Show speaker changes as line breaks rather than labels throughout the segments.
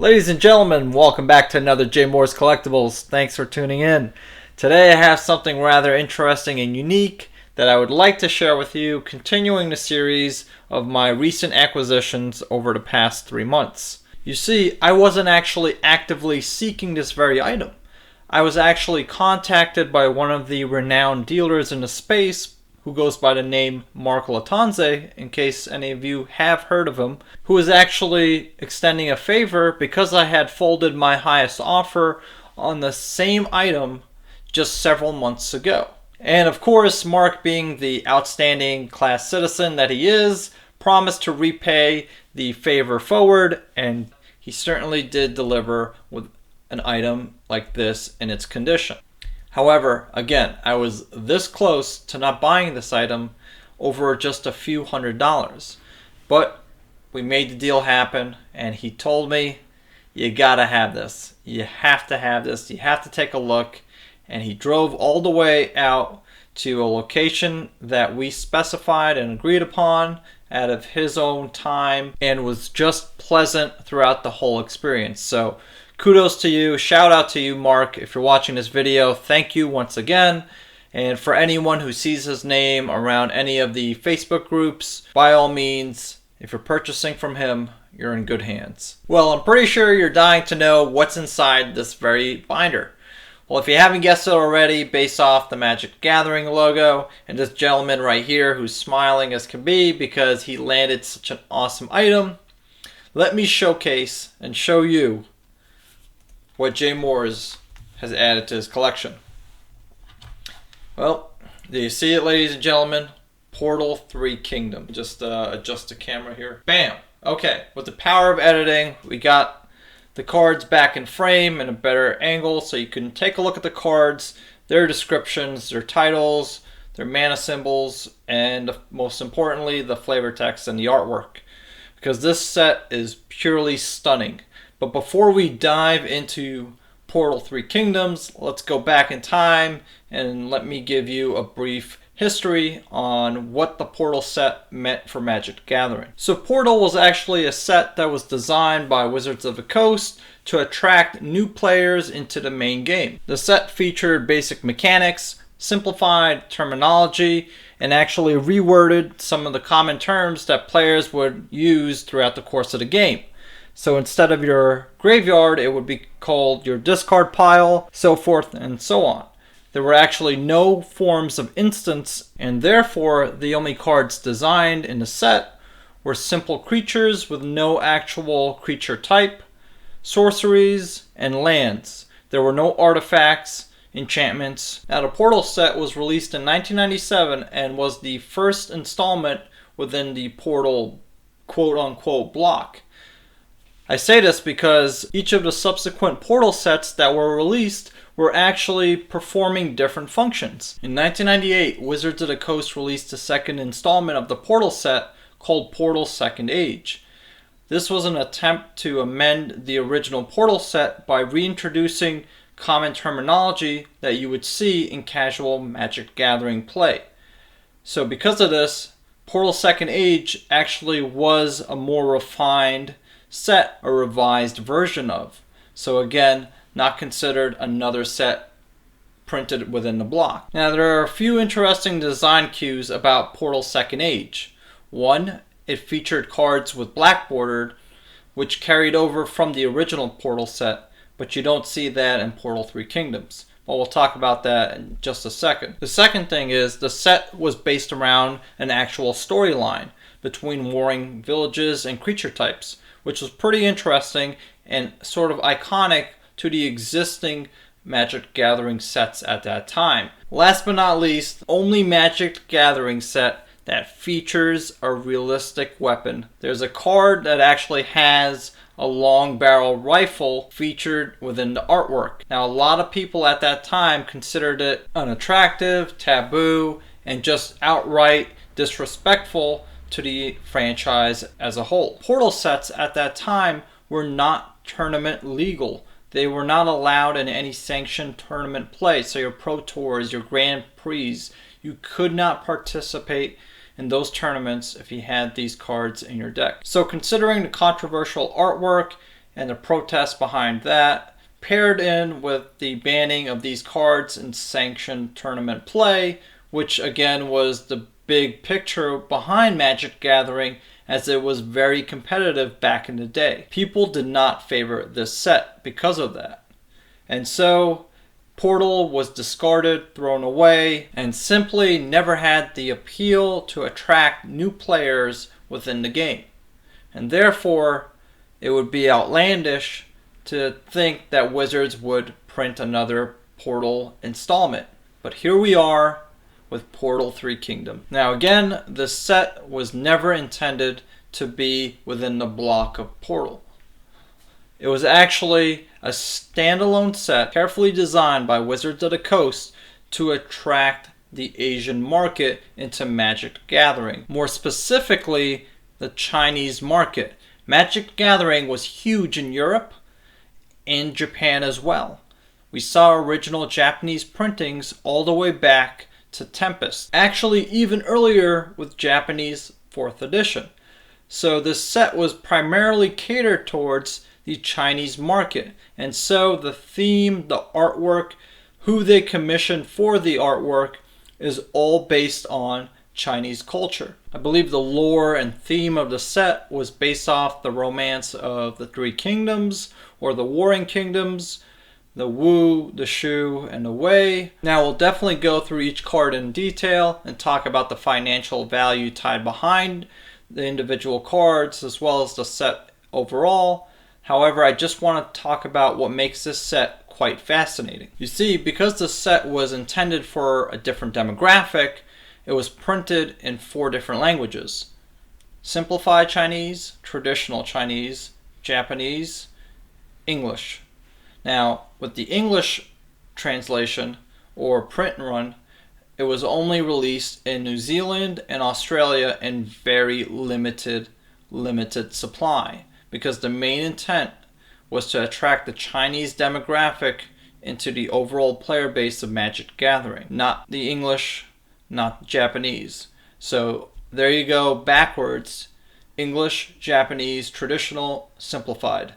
Ladies and gentlemen, welcome back to another Jaymorz Collectibles. Thanks for tuning in. Today I have something rather interesting and unique that I would like to share with you, continuing the series of my recent acquisitions over the past 3 months. You see, I wasn't actually actively seeking this very item. I was actually contacted by one of the renowned dealers in the space who goes by the name Mark Latanze, in case any of you have heard of him, who is actually extending a favor because I had folded my highest offer on the same item just several months ago. And of course, Mark, being the outstanding class citizen that he is, promised to repay the favor forward, and he certainly did deliver with an item like this in its condition. However, again, I was this close to not buying this item over just a few $100s. But we made the deal happen, and he told me, you gotta have this. You have to have this. You have to take a look. And he drove all the way out to a location that we specified and agreed upon out of his own time, and was just pleasant throughout the whole experience. So kudos to you. Shout out to you, Mark. If you're watching this video, thank you once again. And for anyone who sees his name around any of the Facebook groups, by all means, if you're purchasing from him, you're in good hands. Well, I'm pretty sure you're dying to know what's inside this very binder. Well, if you haven't guessed it already, based off the Magic the Gathering logo and this gentleman right here who's smiling as can be because he landed such an awesome item, let me showcase and show you what Jaymorz has added to his collection. Well, do you see it, ladies and gentlemen? Portal 3 Kingdom. Just adjust the camera here. Bam! Okay, with the power of editing, we got the cards back in frame in a better angle so you can take a look at the cards, their descriptions, their titles, their mana symbols, and most importantly, the flavor text and the artwork. Because this set is purely stunning. But before we dive into Portal 3 Kingdoms, let's go back in time and let me give you a brief history on what the Portal set meant for Magic the Gathering. So Portal was actually a set that was designed by Wizards of the Coast to attract new players into the main game. The set featured basic mechanics, simplified terminology, and actually reworded some of the common terms that players would use throughout the course of the game. So instead of your graveyard, it would be called your discard pile, so forth and so on. There were actually no forms of instants, and therefore the only cards designed in the set were simple creatures with no actual creature type, sorceries, and lands. There were no artifacts, enchantments. Now, the Portal set was released in 1997 and was the first installment within the Portal quote-unquote block. I say this because each of the subsequent Portal sets that were released were actually performing different functions. In 1998, Wizards of the Coast released a second installment of the Portal set called Portal Second Age. This was an attempt to amend the original Portal set by reintroducing common terminology that you would see in casual Magic the Gathering play. So because of this, Portal Second Age actually was a more refined set, a revised version of. So again, not considered another set printed within the block. Now, there are a few interesting design cues about Portal Second Age. One, it featured cards with black bordered, which carried over from the original Portal set, but you don't see that in Portal 3 Kingdoms. But we'll talk about that in just a second. The second thing is the set was based around an actual storyline between warring villages and creature types, which was pretty interesting and sort of iconic to the existing Magic the Gathering sets at that time. Last but not least, only Magic the Gathering set that features a realistic weapon. There's a card that actually has a long barrel rifle featured within the artwork. Now, a lot of people at that time considered it unattractive, taboo, and just outright disrespectful to the franchise as a whole. Portal sets at that time were not tournament legal. They were not allowed in any sanctioned tournament play. So your Pro Tours, your Grand Prix, you could not participate in those tournaments if you had these cards in your deck. So considering the controversial artwork and the protests behind that, paired in with the banning of these cards in sanctioned tournament play, which again was the big picture behind Magic Gathering, as it was very competitive back in the day. People did not favor this set because of that. And so Portal was discarded, thrown away, and simply never had the appeal to attract new players within the game. And therefore, it would be outlandish to think that Wizards would print another Portal installment. But here we are with Portal 3 Kingdom. Now again, this set was never intended to be within the block of Portal. It was actually a standalone set carefully designed by Wizards of the Coast to attract the Asian market into Magic Gathering. More specifically, the Chinese market. Magic Gathering was huge in Europe and Japan as well. We saw original Japanese printings all the way back to Tempest. Actually, even earlier with Japanese 4th edition. So this set was primarily catered towards the Chinese market. And so the theme, the artwork, who they commissioned for the artwork is all based on Chinese culture. I believe the lore and theme of the set was based off the romance of the Three Kingdoms, or the Warring Kingdoms, the Wu, the Shu, and the Wei. Now we'll definitely go through each card in detail and talk about the financial value tied behind the individual cards as well as the set overall. However, I just want to talk about what makes this set quite fascinating. You see, because the set was intended for a different demographic, it was printed in 4 different languages: Simplified Chinese, Traditional Chinese, Japanese, English. Now, with the English translation or print run, it was only released in New Zealand and Australia in very limited supply, because the main intent was to attract the Chinese demographic into the overall player base of Magic Gathering, not the English, not the Japanese. So there you go, backwards: English, Japanese, Traditional, Simplified.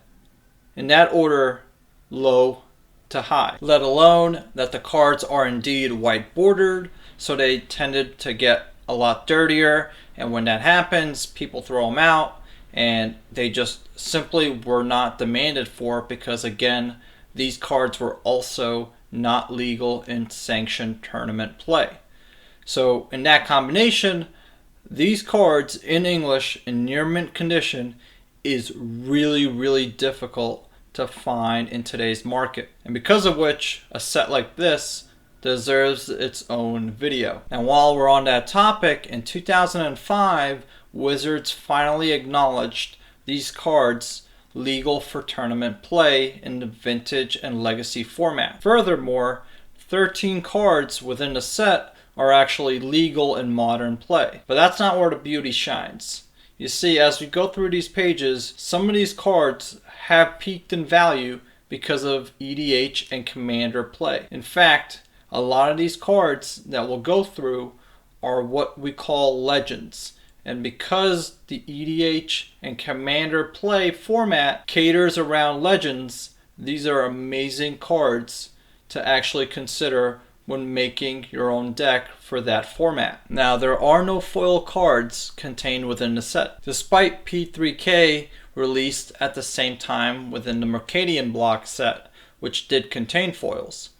In that order, low to high. Let alone that the cards are indeed white bordered, so they tended to get a lot dirtier, and when that happens, people throw them out, and they just simply were not demanded for, because again, these cards were also not legal in sanctioned tournament play. So in that combination, these cards in English in near mint condition is really difficult to find in today's market, and because of which a set like this deserves its own video. And while we're on that topic, in 2005 Wizards finally acknowledged these cards legal for tournament play in the Vintage and Legacy format. Furthermore, 13 cards within the set are actually legal in Modern play. But that's not where the beauty shines. You see, as we go through these pages, some of these cards have peaked in value because of EDH and Commander play. In fact, a lot of these cards that we'll go through are what we call legends. And because the EDH and Commander play format caters around legends, these are amazing cards to actually consider when making your own deck for that format. Now, there are no foil cards contained within the set, despite P3K released at the same time within the Mercadian block set, which did contain foils.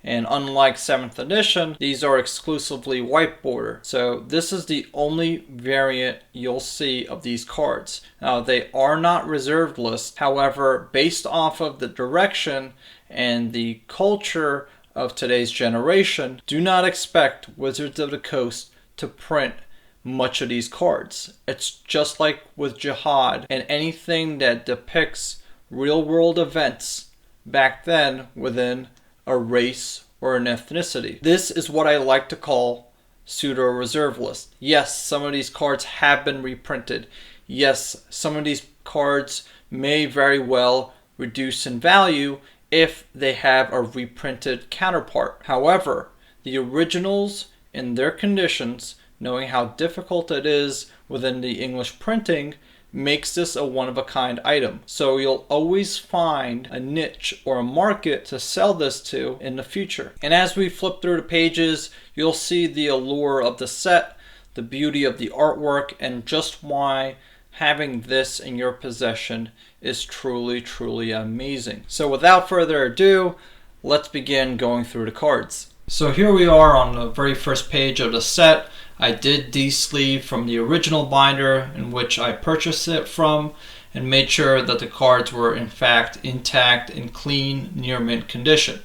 And unlike 7th edition, these are exclusively white border. So this is the only variant you'll see of these cards. Now, they are not reserved list. However, based off of the direction and the culture of today's generation, do not expect Wizards of the Coast to print much of these cards. It's just like with Jihad and anything that depicts real world events back then within a race or an ethnicity. This is what I like to call pseudo reserve list. Yes, some of these cards have been reprinted. Yes, some of these cards may very well reduce in value if they have a reprinted counterpart. However, the originals in their conditions, knowing how difficult it is within the English printing, makes this a one-of-a-kind item. So you'll always find a niche or a market to sell this to in the future. And as we flip through the pages, you'll see the allure of the set, the beauty of the artwork, and just why having this in your possession is truly, truly amazing. So without further ado, let's begin going through the cards. So here we are on the very first page of the set. I did de-sleeve from the original binder in which I purchased it from and made sure that the cards were in fact intact and clean, near mint condition.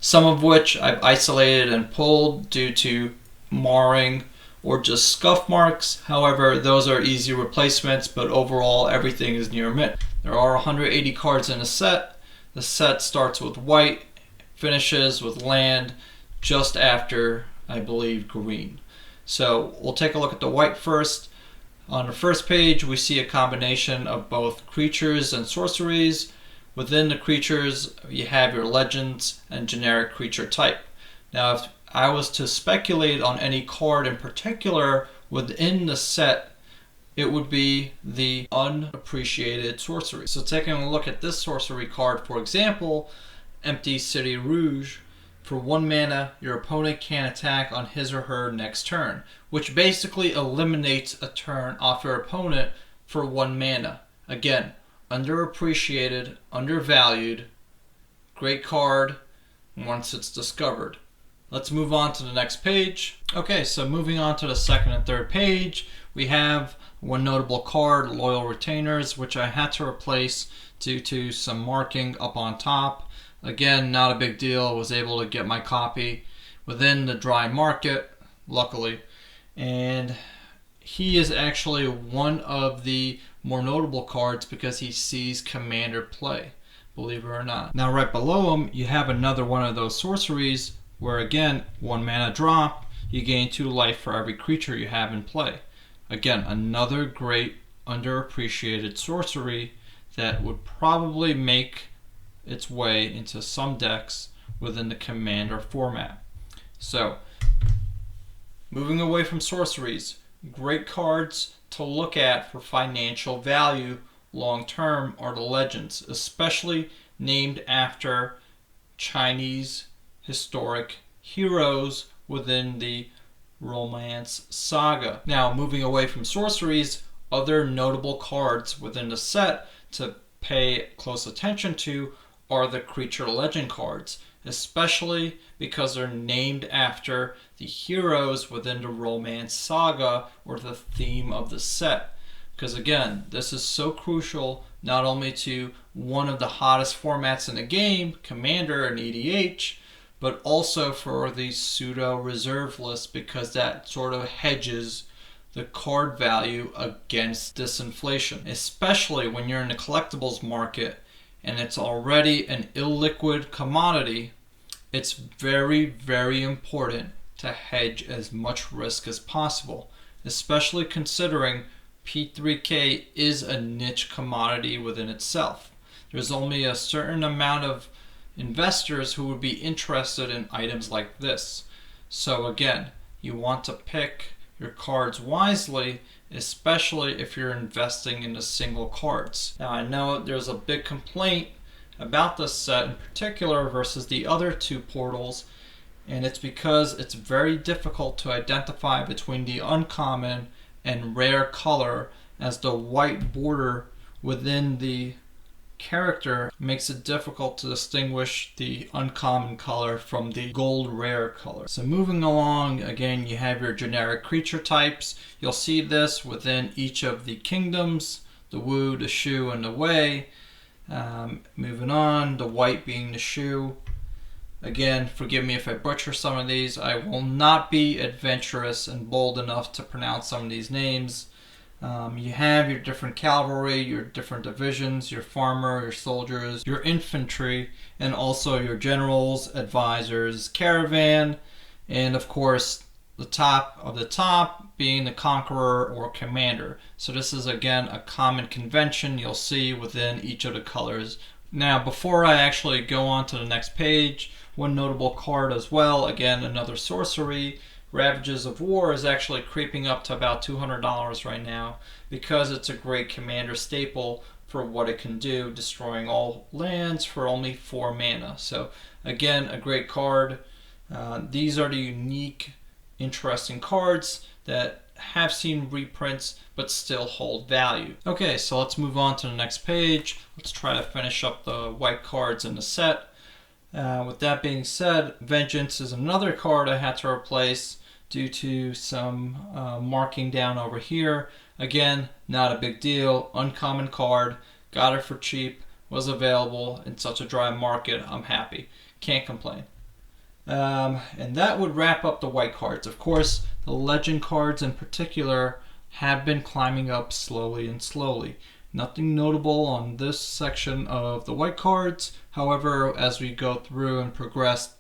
Some of which I've isolated and pulled due to marring or just scuff marks. However, those are easy replacements, but overall everything is near mint. There are 180 cards in the set. The set starts with white, finishes with land just after, I believe, green. So we'll take a look at the white first. On the first page, we see a combination of both creatures and sorceries. Within the creatures, you have your legends and generic creature type. Now, if I was to speculate on any card in particular within the set, it would be the unappreciated sorcery. So taking a look at this sorcery card, for example, Empty City Rouge. For 1 mana, your opponent can attack on his or her next turn, which basically eliminates a turn off your opponent for 1 mana. Again, underappreciated, undervalued, great card once it's discovered. Let's move on to the next page. Okay, so moving on to the second and third page, we have one notable card, Loyal Retainers, which I had to replace due to some marking up on top. Again, not a big deal. I was able to get my copy within the dry market, luckily. And he is actually one of the more notable cards because he sees Commander play, believe it or not. Now right below him, you have another one of those sorceries where again, 1 mana drop, you gain 2 life for every creature you have in play. Again, another great underappreciated sorcery that would probably make its way into some decks within the Commander format. So, moving away from sorceries, great cards to look at for financial value long term are the legends, especially named after Chinese historic heroes within the Romance saga. Now, moving away from sorceries, other notable cards within the set to pay close attention to are the creature legend cards, especially because they're named after the heroes within the Romance saga or the theme of the set. Because again, this is so crucial not only to one of the hottest formats in the game, Commander and EDH, but also for the pseudo reserve list because that sort of hedges the card value against disinflation, especially when you're in the collectibles market and it's already an illiquid commodity. It's very, very important to hedge as much risk as possible, especially considering P3K is a niche commodity within itself. There's only a certain amount of investors who would be interested in items like this. So again, you want to pick your cards wisely, especially if you're investing into single cards. Now I know there's a big complaint about this set in particular versus the other 2 portals, and it's because it's very difficult to identify between the uncommon and rare color, as the white border within the character makes it difficult to distinguish the uncommon color from the gold rare color. So moving along, again, you have your generic creature types. You'll see this within each of the kingdoms, the Wu, the Shu, and the Wei. Moving on, the white being the Shu. Again, forgive me if I butcher some of these. I will not be adventurous and bold enough to pronounce some of these names. You have your different cavalry, your different divisions, your farmer, your soldiers, your infantry, and also your generals, advisors, caravan, and of course the top of the top being the conqueror or commander. So this is again a common convention you'll see within each of the colors. Now before I actually go on to the next page, one notable card as well, again another sorcery, Ravages of War is actually creeping up to about $200 right now because it's a great commander staple for what it can do, destroying all lands for only 4 mana. So again, a great card. These are the unique, interesting cards that have seen reprints but still hold value. Okay, so let's move on to the next page. Let's try to finish up the white cards in the set. With that being said, Vengeance is another card I had to replace due to some marking down over here. Again, not a big deal. Uncommon card. Got it for cheap. Was available in such a dry market. I'm happy. Can't complain. And that would wrap up the white cards. Of course, the legend cards in particular have been climbing up slowly and slowly. Nothing notable on this section of the white cards. However, as we go through and progress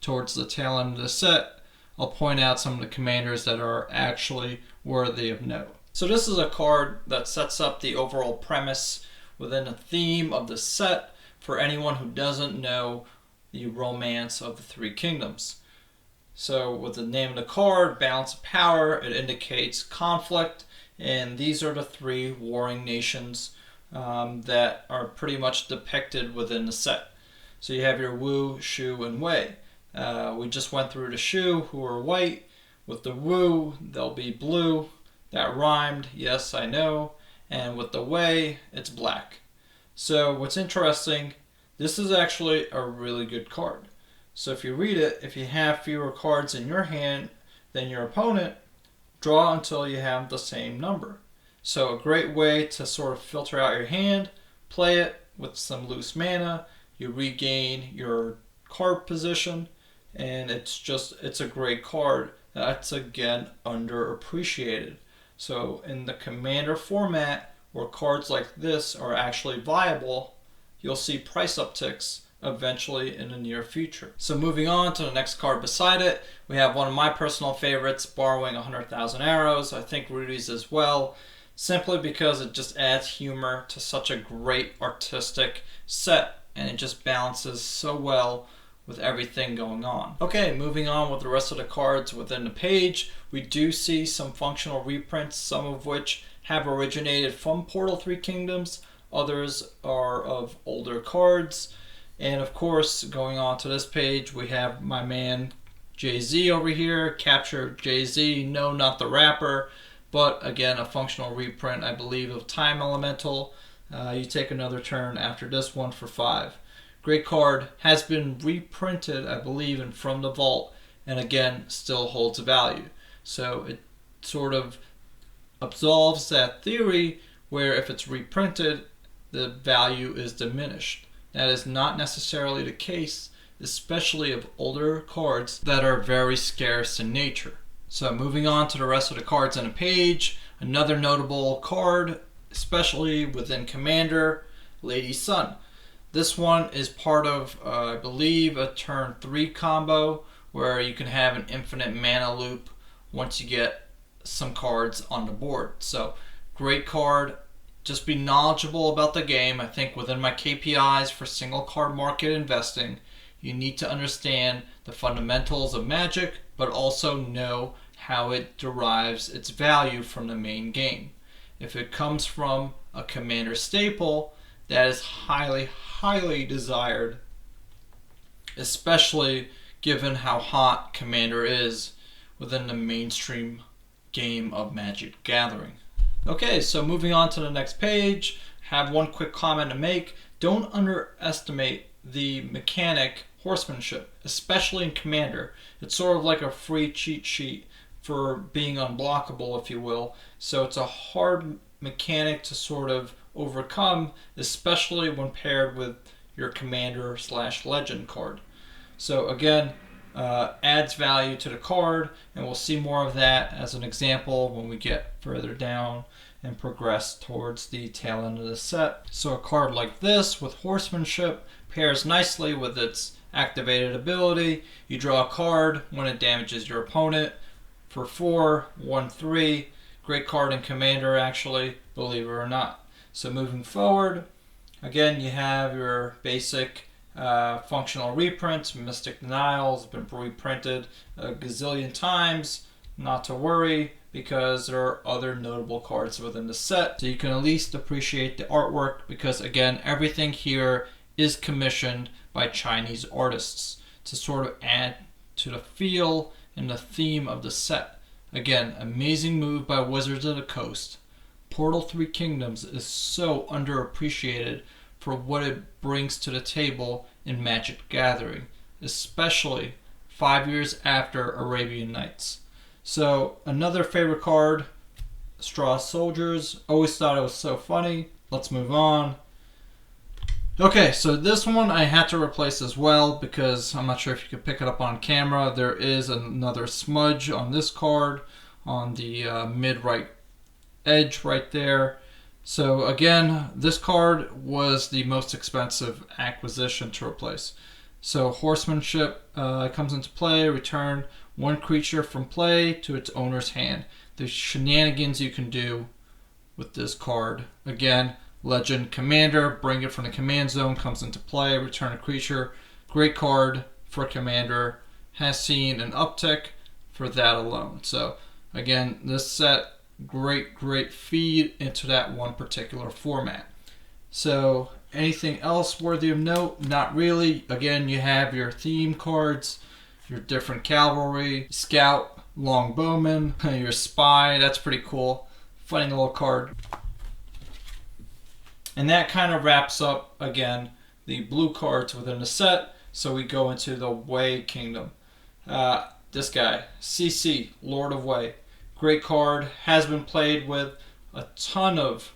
towards the tail end of the set, I'll point out some of the commanders that are actually worthy of note. So this is a card that sets up the overall premise within the theme of the set for anyone who doesn't know the romance of the Three Kingdoms. So with the name of the card, Balance of Power, it indicates conflict, and these are the 3 warring nations that are pretty much depicted within the set. So you have your Wu, Shu, and Wei. We just went through the Shu, who are white. With the Wu, they'll be blue. That rhymed, yes, I know. And with the Wei, it's black. So what's interesting, this is actually a really good card. So if you read it, if you have fewer cards in your hand than your opponent, draw until you have the same number. So a great way to sort of filter out your hand, play it with some loose mana, you regain your card position, and it's a great card that's again underappreciated. So in the commander format where cards like this are actually viable, you'll see price upticks eventually in the near future. So moving on to the next card beside it, we have one of my personal favorites, Borrowing 100,000 Arrows. I think Rudy's as well, simply because it just adds humor to such a great artistic set, and it just balances so well with everything going on. Okay, moving on with the rest of the cards within the page, we do see some functional reprints, some of which have originated from Portal 3 Kingdoms, others are of older cards. And of course, going on to this page, we have my man Jay-Z over here, Capture Jay-Z, no, not the rapper, but again, a functional reprint, I believe, of Time Elemental. You take another turn after this one for 5. Great card, has been reprinted, I believe, in From the Vault, and again, still holds value. So it sort of absolves that theory where if it's reprinted, the value is diminished. That is not necessarily the case, especially of older cards that are very scarce in nature. So moving on to the rest of the cards on the page, another notable card, especially within Commander, Lady Sun. This one is part of, I believe, a turn 3 combo where you can have an infinite mana loop once you get some cards on the board. So great card. Just be knowledgeable about the game. I think within my KPIs for single card market investing, you need to understand the fundamentals of Magic, but also know how it derives its value from the main game. If it comes from a Commander staple, that is highly, highly desired, especially given how hot Commander is within the mainstream game of Magic Gathering. Okay, so moving on to the next page, have one quick comment to make. Don't underestimate the mechanic horsemanship, especially in Commander. It's sort of like a free cheat sheet for being unblockable, if you will. So it's a hard mechanic to sort of overcome, especially when paired with your Commander / Legend card. So again, adds value to the card, and we'll see more of that as an example when we get further down and progress towards the tail end of the set. So a card like this with horsemanship pairs nicely with its activated ability. You draw a card when it damages your opponent for 4, 1/3. Great card in Commander, actually, believe it or not. So moving forward, again, you have your basic Functional reprints, Mystic Denial has been reprinted a gazillion times. Not to worry, because there are other notable cards within the set. So you can at least appreciate the artwork, because again, everything here is commissioned by Chinese artists to sort of add to the feel and the theme of the set. Again, amazing move by Wizards of the Coast. Portal 3 Kingdoms is so underappreciated for what it brings to the table in Magic the Gathering, especially 5 years after Arabian Nights. So another favorite card, Straw Soldiers. Always thought it was so funny. Let's move on. Okay, so this one I had to replace as well, because I'm not sure if you could pick it up on camera. There is another smudge on this card on the mid-right edge right there. So again, this card was the most expensive acquisition to replace. So Horsemanship comes into play. Return one creature from play to its owner's hand. There's shenanigans you can do with this card. Again, Legend Commander, bring it from the command zone, comes into play, return a creature. Great card for Commander. Has seen an uptick for that alone. So again, this set, great feed into that one particular format. So anything else worthy of note? Not really. Again, you have your theme cards, your different cavalry, scout, longbowman, your spy. That's pretty cool. Funny little card. And that kind of wraps up, again, the blue cards within the set. So we go into the Wei Kingdom. This guy, CC, Lord of Wei. Great card. Has been played with a ton of,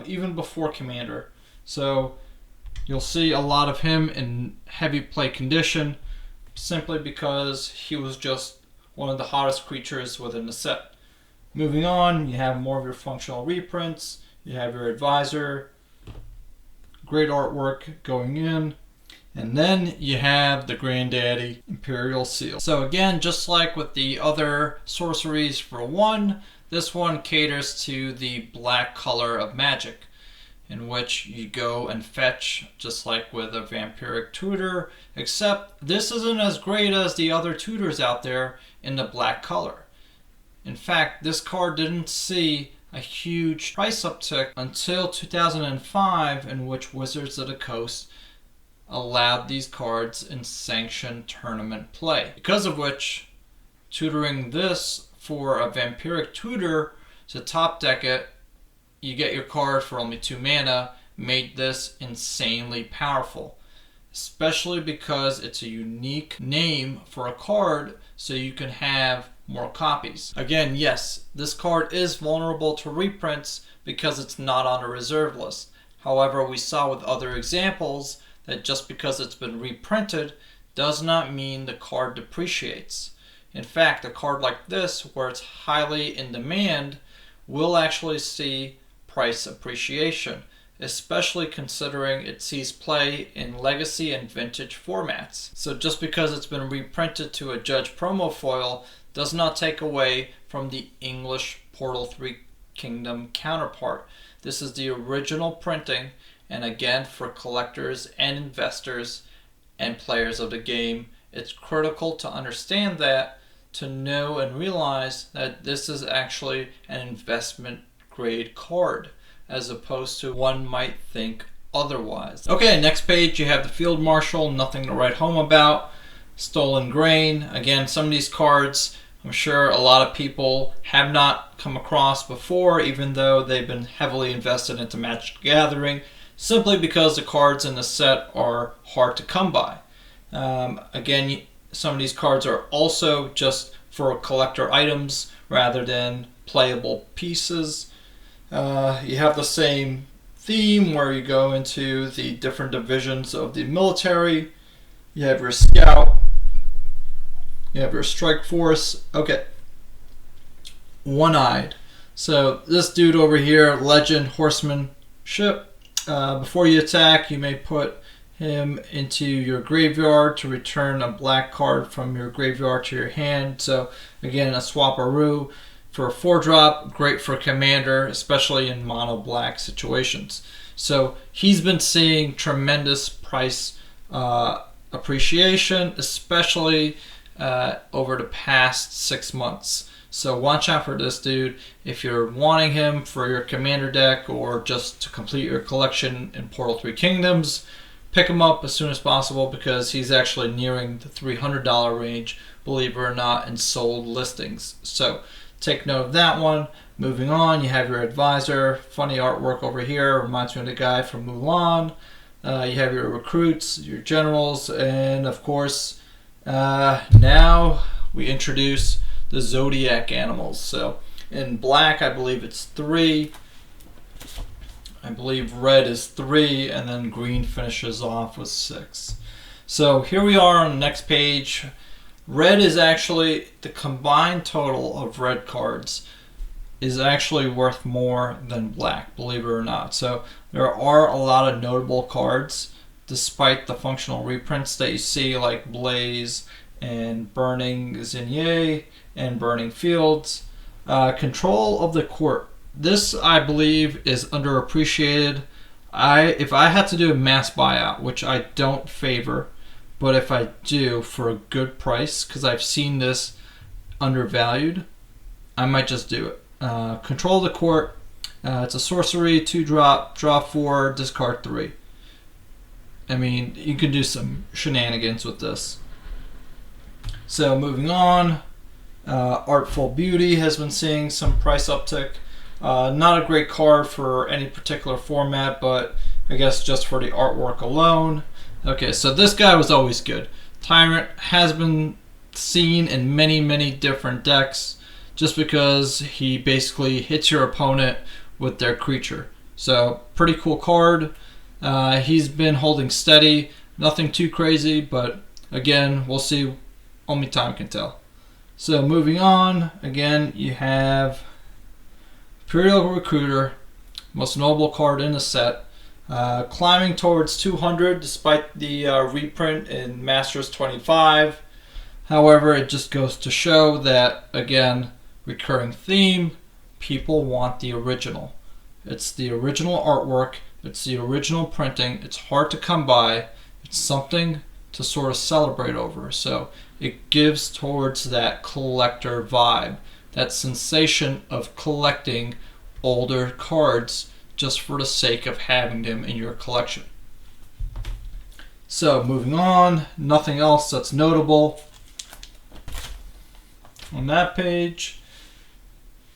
even before Commander. So you'll see a lot of him in heavy play condition, simply because he was just one of the hottest creatures within the set. Moving on, you have more of your functional reprints. You have your advisor, great artwork going in, and then you have the granddaddy Imperial Seal. So again, just like with the other sorceries for one, this one caters to the black color of Magic, in which you go and fetch, just like with a Vampiric Tutor, except this isn't as great as the other tutors out there in the black color. In fact, this card didn't see a huge price uptick until 2005, in which Wizards of the Coast allowed these cards in sanctioned tournament play. Because of which, tutoring this for a Vampiric Tutor to top deck it, you get your card for only 2 mana, made this insanely powerful. Especially because it's a unique name for a card, so you can have more copies. Again, yes, this card is vulnerable to reprints because it's not on a reserve list. However, we saw with other examples that just because it's been reprinted does not mean the card depreciates. In fact, a card like this, where it's highly in demand, will actually see price appreciation, especially considering it sees play in legacy and vintage formats. So just because it's been reprinted to a Judge promo foil does not take away from the English Portal 3 Kingdom counterpart. This is the original printing, and again, for collectors and investors and players of the game, it's critical to understand that, to know and realize that this is actually an investment grade card, as opposed to one might think otherwise. Okay, next page you have the Field Marshal, nothing to write home about. Stolen Grain. Again, some of these cards I'm sure a lot of people have not come across before, even though they've been heavily invested into Magic the Gathering, simply because the cards in the set are hard to come by. Again, some of these cards are also just for collector items rather than playable pieces. You have the same theme where you go into the different divisions of the military. You have your scout. You have your strike force. Okay. One-eyed. So this dude over here, Legend Horsemanship. Before you attack, you may put him into your graveyard to return a black card from your graveyard to your hand. So again, a swap-a-roo for a 4-drop, great for commander, especially in mono black situations. So he's been seeing tremendous price appreciation, especially over the past 6 months. So watch out for this dude. If you're wanting him for your commander deck or just to complete your collection in Portal 3 Kingdoms, pick him up as soon as possible because he's actually nearing the $300 range, believe it or not, in sold listings. So take note of that one. Moving on, you have your advisor. Funny artwork over here. Reminds me of the guy from Mulan. You have your recruits, your generals, and of course, now we introduce the Zodiac animals. So in black, I believe it's 3. I believe red is 3, and then green finishes off with 6. So here we are on the next page. Red is actually, the combined total of red cards is actually worth more than black, believe it or not. So there are a lot of notable cards, despite the functional reprints that you see, like Blaze and Burning Xingye and Burning Fields. Control of the Court. This, I believe, is underappreciated. If I had to do a mass buyout, which I don't favor, but if I do for a good price, because I've seen this undervalued, I might just do it. Control the Court. It's a sorcery, 2-drop, draw 4, discard 3. I mean, you can do some shenanigans with this. So moving on, Artful Beauty has been seeing some price uptick. Not a great card for any particular format, but I guess just for the artwork alone. Okay, so this guy was always good. Tyrant has been seen in many different decks just because he basically hits your opponent with their creature. So pretty cool card. He's been holding steady. Nothing too crazy, but again, we'll see. Only time can tell. So moving on, again, you have Imperial Recruiter, most noble card in the set. Climbing towards 200 despite the reprint in Masters 25. However, it just goes to show that, again, recurring theme, people want the original. It's the original artwork, it's the original printing, it's hard to come by, it's something to sort of celebrate over. So it gives towards that collector vibe, that sensation of collecting older cards just for the sake of having them in your collection. So moving on, nothing else that's notable on that page.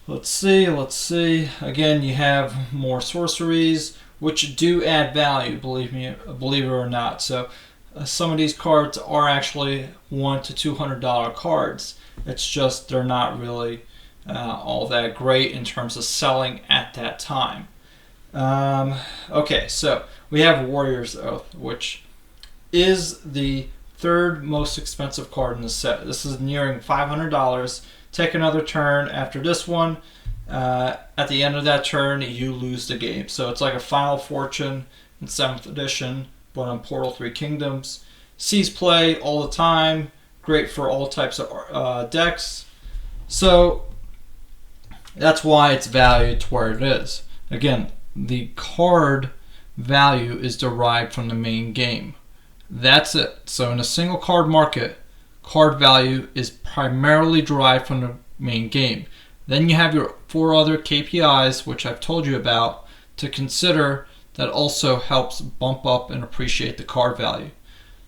Let's see. Again, you have more sorceries, which do add value, believe it or not. So some of these cards are actually $100 to $200 cards. It's just they're not really all that great in terms of selling at that time. Okay, so we have Warrior's Oath, which is the third most expensive card in the set. This is nearing $500. Take another turn after this one. At the end of that turn, you lose the game. So it's like a Final Fortune in 7th edition, but on Portal 3 Kingdoms. Sees play all the time. Great for all types of decks. So that's why it's valued to where it is. Again, the card value is derived from the main game. That's it. So in a single card market, card value is primarily derived from the main game. Then you have your 4 other KPIs, which I've told you about, to consider that also helps bump up and appreciate the card value.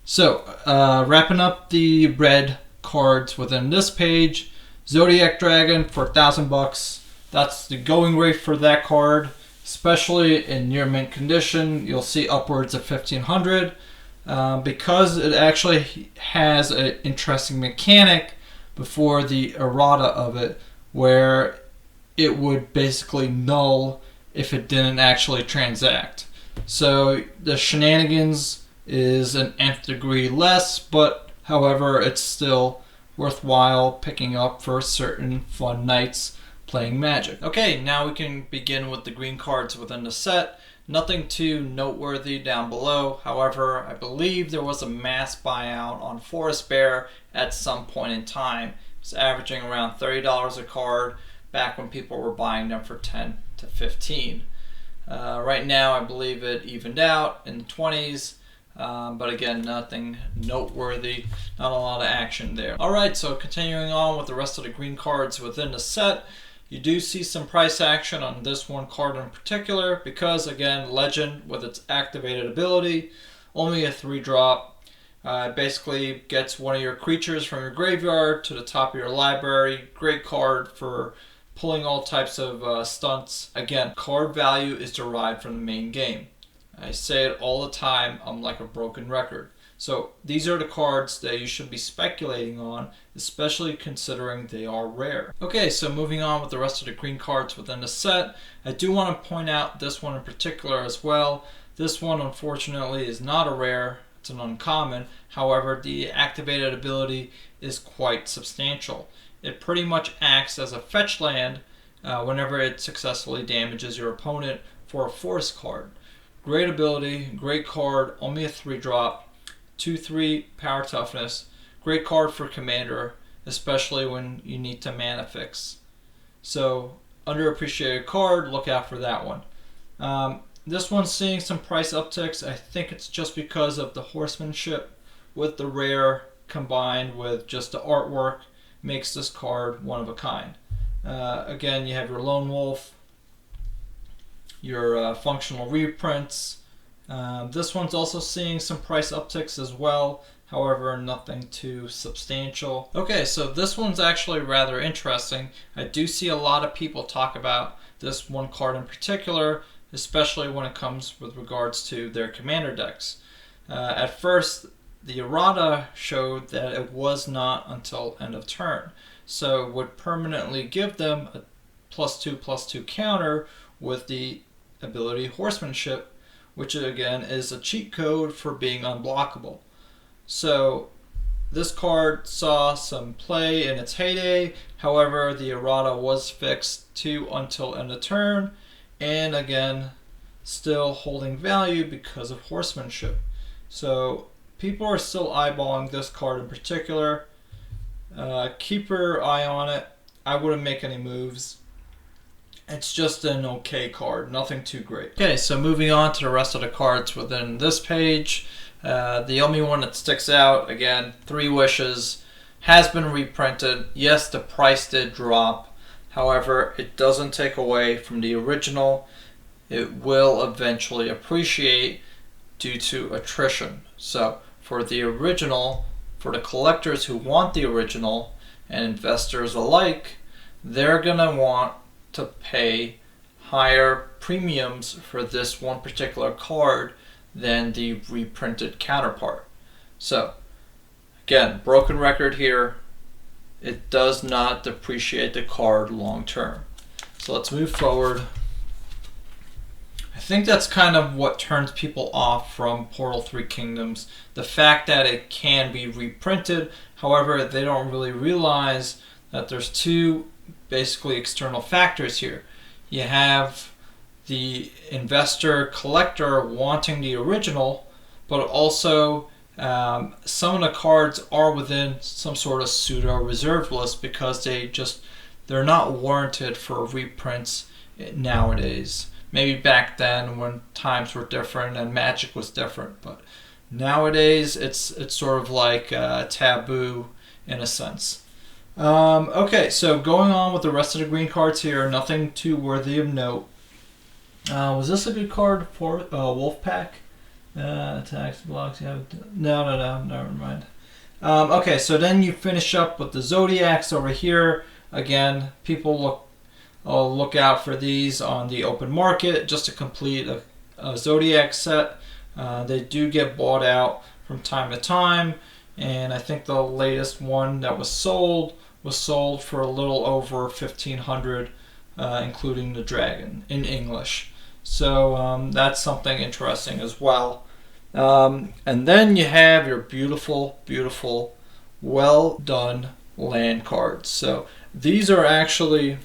So wrapping up the red cards within this page, Zodiac Dragon for $1,000. That's the going rate for that card, especially in near mint condition. You'll see upwards of $1,500. Because it actually has an interesting mechanic before the errata of it, where it would basically null if it didn't actually transact. So the shenanigans is an nth degree less, but however, it's still worthwhile picking up for certain fun nights playing Magic. Okay, now we can begin with the green cards within the set. Nothing too noteworthy down below. However, I believe there was a mass buyout on Forest Bear at some point in time. It's averaging around $30 a card back when people were buying them for $10 to $15. Right now, I believe it evened out in the 20s. But again, nothing noteworthy, not a lot of action there. Alright, so continuing on with the rest of the green cards within the set, you do see some price action on this one card in particular because, again, Legend with its activated ability, only a 3-drop. Basically gets one of your creatures from your graveyard to the top of your library. Great card for pulling all types of stunts. Again, card value is derived from the main game. I say it all the time, I'm like a broken record. So these are the cards that you should be speculating on, especially considering they are rare. Okay, so moving on with the rest of the green cards within the set, I do want to point out this one in particular as well. This one, unfortunately, is not a rare, it's an uncommon. However, the activated ability is quite substantial. It pretty much acts as a fetch land whenever it successfully damages your opponent for a force card. Great ability, great card, only a 3-drop, 2/3 power toughness. Great card for commander, especially when you need to mana fix. So, underappreciated card, look out for that one. This one's seeing some price upticks. I think it's just because of the horsemanship with the rare combined with just the artwork makes this card one of a kind. Again, you have your Lone Wolf, your functional reprints. This one's also seeing some price upticks as well, however nothing too substantial. Okay, so this one's actually rather interesting. I do see a lot of people talk about this one card in particular, especially when it comes with regards to their commander decks. At first, the errata showed that it was not until end of turn, so it would permanently give them a +2/+2 counter with the ability horsemanship, which again is a cheat code for being unblockable. So this card saw some play in its heyday, however the errata was fixed to until end of turn, and again still holding value because of horsemanship. So people are still eyeballing this card in particular. Keep your eye on it. I wouldn't make any moves. It's just an okay card, nothing too great. Okay, so moving on to the rest of the cards within this page. The only one that sticks out, again, 3 Wishes, has been reprinted. Yes, the price did drop. However, it doesn't take away from the original. It will eventually appreciate due to attrition. So for the original, for the collectors who want the original, and investors alike, they're going to want to pay higher premiums for this one particular card than the reprinted counterpart. So again, broken record here, it does not depreciate the card long term. So let's move forward. I think that's kind of what turns people off from Portal 3 Kingdoms, the fact that it can be reprinted. However, they don't really realize that there's 2 basically external factors here. You have the investor collector wanting the original, but also some of the cards are within some sort of pseudo reserved list because they're not warranted for reprints nowadays. Maybe back then when times were different and Magic was different, but nowadays it's sort of like taboo in a sense. Okay, so going on with the rest of the green cards here, nothing too worthy of note. Was this a good card for Wolfpack? Attacks, blocks, you have... No, never mind. Okay, so then you finish up with the Zodiacs over here. Again, people look out for these on the open market just to complete a Zodiac set. They do get bought out from time to time, and I think the latest one that was sold for a little over 1,500, including the dragon in English. So that's something interesting as well. And then you have your beautiful, beautiful, well done land cards. So these are actually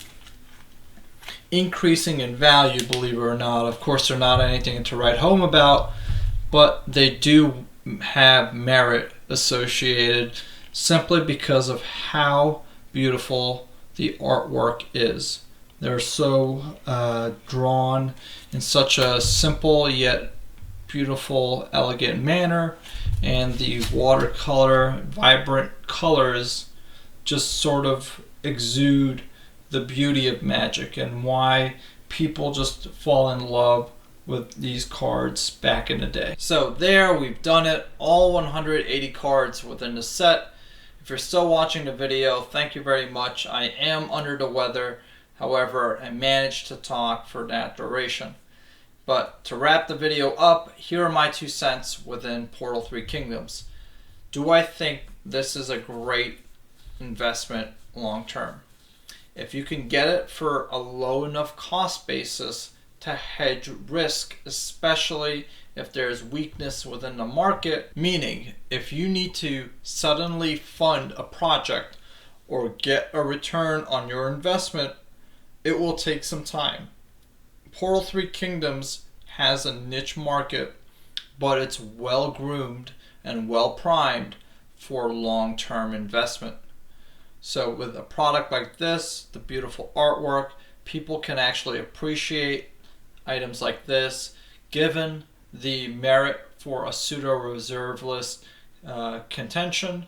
increasing in value, believe it or not. Of course, they're not anything to write home about, but they do have merit associated simply because of how beautiful the artwork is. They're so drawn in such a simple yet beautiful, elegant manner, and the watercolor, vibrant colors just sort of exude the beauty of magic and why people just fall in love with these cards back in the day. So there, we've done it. All 180 cards within the set. If you're still watching the video, thank you very much. I am under the weather. However, I managed to talk for that duration. But to wrap the video up, here are my 2 cents within Portal 3 Kingdoms. Do I think this is a great investment long term? If you can get it for a low enough cost basis to hedge risk, especially if there's weakness within the market, meaning if you need to suddenly fund a project or get a return on your investment, it will take some time. Portal 3 Kingdoms has a niche market, but it's well groomed and well primed for long-term investment. So with a product like this, the beautiful artwork, people can actually appreciate items like this, given the merit for a pseudo reserve list contention.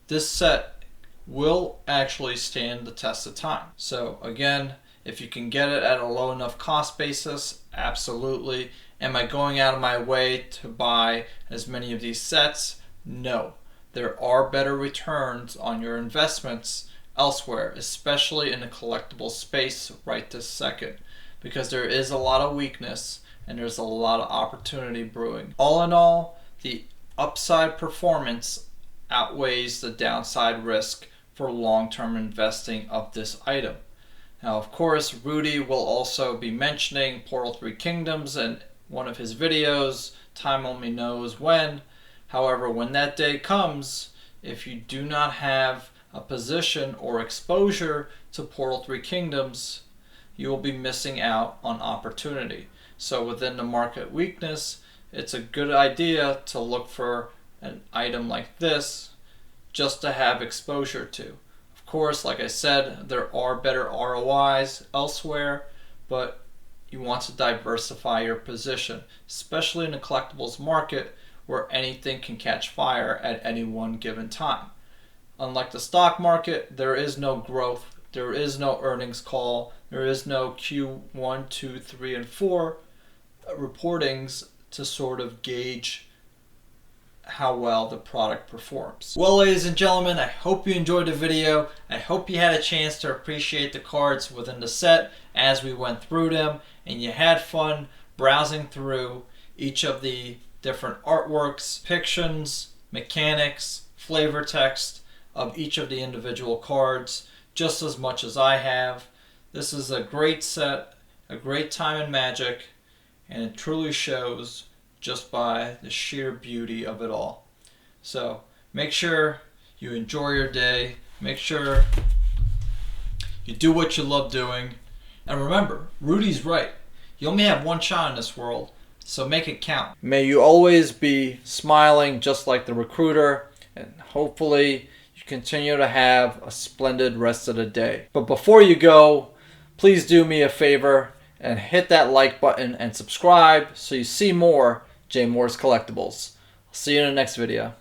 This set will actually stand the test of time. So again, if you can get it at a low enough cost basis, absolutely. Am I going out of my way to buy as many of these sets? No. There are better returns on your investments elsewhere, especially in the collectible space right this second, because there is a lot of weakness and there's a lot of opportunity brewing. All in all, the upside performance outweighs the downside risk for long-term investing of this item. Now, of course, Rudy will also be mentioning Portal 3 Kingdoms in one of his videos. Time only knows when. However, when that day comes, if you do not have a position or exposure to Portal 3 Kingdoms, you will be missing out on opportunity. So within the market weakness, it's a good idea to look for an item like this just to have exposure to. Of course, like I said, there are better ROIs elsewhere, but you want to diversify your position, especially in the collectibles market where anything can catch fire at any one given time. Unlike the stock market, there is no growth, there is no earnings call, there is no Q1, 2, 3, and 4 reportings to sort of gauge how well the product performs. Well, ladies and gentlemen, I hope you enjoyed the video. I hope you had a chance to appreciate the cards within the set as we went through them, and you had fun browsing through each of the different artworks, depictions, mechanics, flavor text of each of the individual cards just as much as I have. This is a great set, a great time in Magic, and it truly shows just by the sheer beauty of it all. So make sure you enjoy your day, make sure you do what you love doing, and remember, Rudy's right. You only have one shot in this world, so make it count. May you always be smiling just like the recruiter, and hopefully you continue to have a splendid rest of the day. But before you go, please do me a favor and hit that like button and subscribe so you see more Jaymorz Collectibles. I'll see you in the next video.